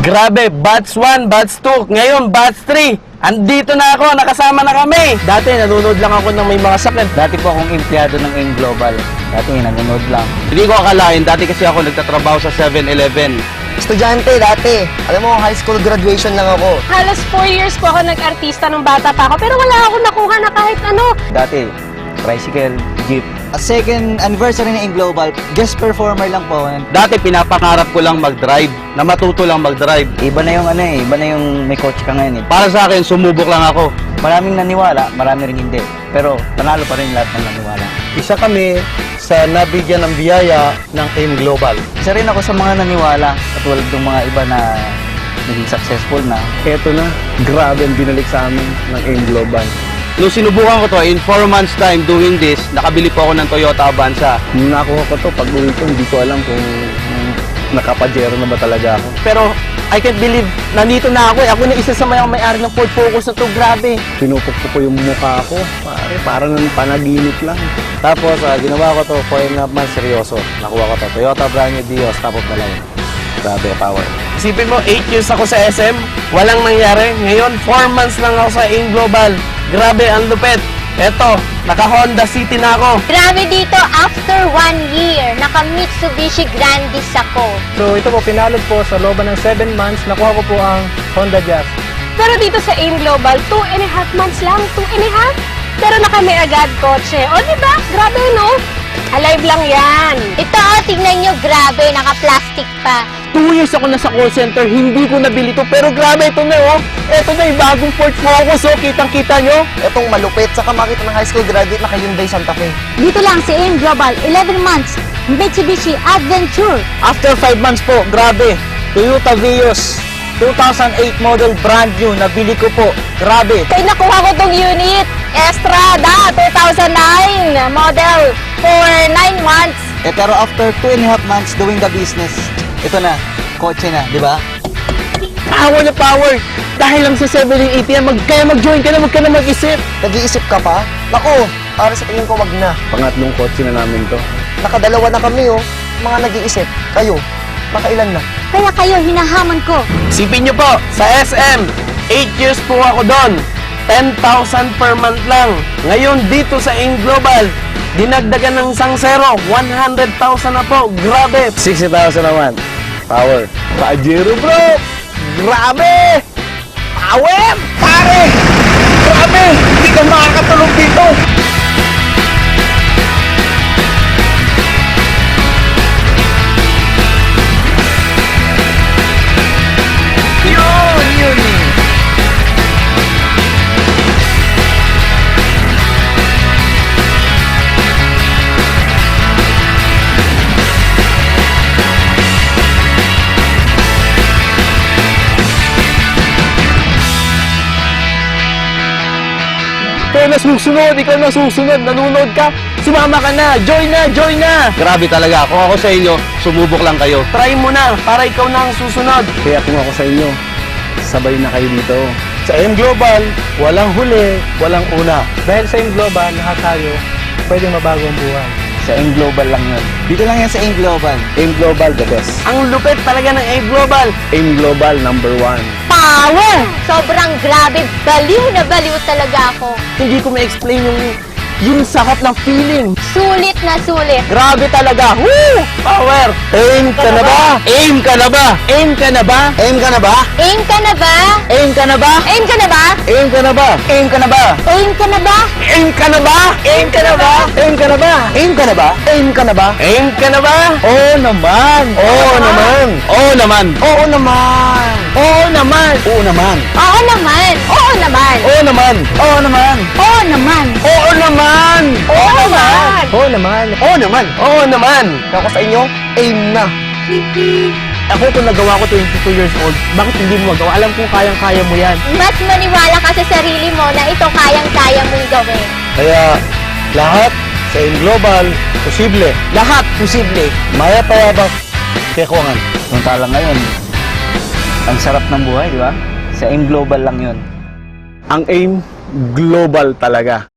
Grabe, batch 1, batch 2, ngayon batch 3. Andito na ako, nakasama na kami. Dati nanonood lang ako ng may mga sakit. Dati po akong empleyado ng AIM Global. Dati nanonood lang. Hindi ko akalain, dati kasi ako nagtatrabaho sa 7-Eleven. Estudyante dati. Alam mo, high school graduation lang ako. Halos 4 years po ako nag-artista nung bata pa ako, pero wala ako nakuha na kahit ano. Dati, tricycle, jeep. A second anniversary ng AIM Global, guest performer lang po. Dati pinapangarap ko lang mag-drive, na matuto lang mag-drive. Iba na yung iba na yung may kotse ka ngayon eh. Para sa akin, sumubok lang ako. Maraming naniwala, marami rin hindi. Pero panalo pa rin lahat ng naniwala. Isa kami sa nabigyan ng biyaya ng AIM Global. Isa rin ako sa mga naniwala, katulad ng mga iba na naging successful na. Eto na, grabe ang binalik sa amin ng AIM Global. Nung sinubukan ko to, in 4 months time doing this, nakabili po ako ng Toyota Avanza. Nung nakuha ko to, pag uwi ko, hindi ko alam kung nakapajero na ba talaga ako. Pero I can't believe, nandito na ako eh. Ako na isa sa may-ari ng Ford Focus na to, grabe. Pinupukpok ko yung mukha ko, parang panaginip lang. Tapos, ginawa ko to 4.5 months seryoso. Nakuha ko to. Toyota brand new Vios, top of the line. Grabe, power. Isipin mo, 8 years ako sa SM, walang nangyari. Ngayon, 4 months lang ako sa AIM Global. Grabe, ang lupet. Eto, naka-Honda City na ako. Grabe dito, after 1 year, naka-Mitsubishi Grandis ako. So ito po, pinalad po sa looban ng 7 months, nakuha ko po ang Honda Jazz. Pero dito sa AIM Global, 2.5 months lang, 2.5. Pero nakami agad kotse. O diba? Grabe no? Alive lang yan. Ito tignan nyo, grabe, naka-plastic pa. 2 years ako nasa call center, hindi ko nabili to. Pero grabe, ito na oh. Ito na yung bagong Ford Focus oh. Kitang-kita nyo. Etong malupit, saka makita ng high school graduate na kay Hyundai Santa Fe. Dito lang si AIM Global, 11 months, Mitsubishi Adventure. After 5 months po, grabe, Toyota Vios, 2008 model brand new, nabili ko po. Grabe. Kaya nakuha ko tong unit. Estrada, 2009 model for 9 months. Pero after 2.5 months doing the business, ito na, kotse na, di ba? Power na power. Dahil lang sa 780 yan, kaya mag-join ka na, huwag ka na mag-isip. Nag-iisip ka pa? Naku, para sa tingin ko wag na. Pangatlong kotse na namin to. Nakadalawa na kami oh. Mga nag-iisip. Kayo, makailan na? Kaya kayo, hinahamon ko. Isipin nyo po, sa SM, 8 years po ako doon. 10,000 per month lang. Ngayon dito sa AIM Global, dinagdagan ng isang zero, 100,000 na po. Grabe. 60,000 naman. Power. Pajero bro! Grabe! Power! Pare! Grabe! Hindi ka makakatulog dito! Yun! Ikaw na susunod, nanonood ka, sumama ka na, join na! Grabe talaga, kung ako sa inyo, sumubok lang kayo. Try mo na, para ikaw na ang susunod. Kaya kung ako sa inyo, sabay na kayo dito. Sa AIM Global, walang huli, walang una. Dahil sa AIM Global, lahat tayo pwedeng mabago ang buhay. Sa AIM Global lang yun. Dito lang yan sa AIM Global. AIM Global, the best. Ang lupit talaga ng AIM Global. AIM Global, number 1. Power! Sobrang grabe, baliw na baliw talaga ako. Hindi ko ma-explain yung sarap ng feeling. Sulit na sulit. Grabe talaga. Woo! Power! Aim ka na ba? Aim ka na ba? Aim ka na ba? Aim ka na ba? Aim ka na ba? Aim ka na ba? Aim ka na ba? Aim ka na ba? Aim ka na ba? Aim ka na ba? Aim ka na ba? Aim ka na ba? Aim ka na ba? Aim ka na ba? Aim ka na ba? Aim ka na ba? Oo naman! Oo naman. Oo naman. Oo naman! Oo naman. Oo naman! Oo naman. Oo naman. Oo naman. Oo naman! Oo naman. Oo naman. Oo naman. Oo naman! Oo naman! Oo naman. Ako sa inyo, aim na! Ako kung nagawa ko 22 years old, bakit hindi mo magawa? Alam kong kayang-kaya mo yan. Mas maniwala ka sa sarili mo na ito kayang-kaya mong gawin. Kaya lahat sa AIM Global, posible. Lahat posible. Maya payabak, kekuangan. Samantala ngayon, ang sarap ng buhay, di ba? Sa AIM Global lang yun. Ang AIM Global talaga.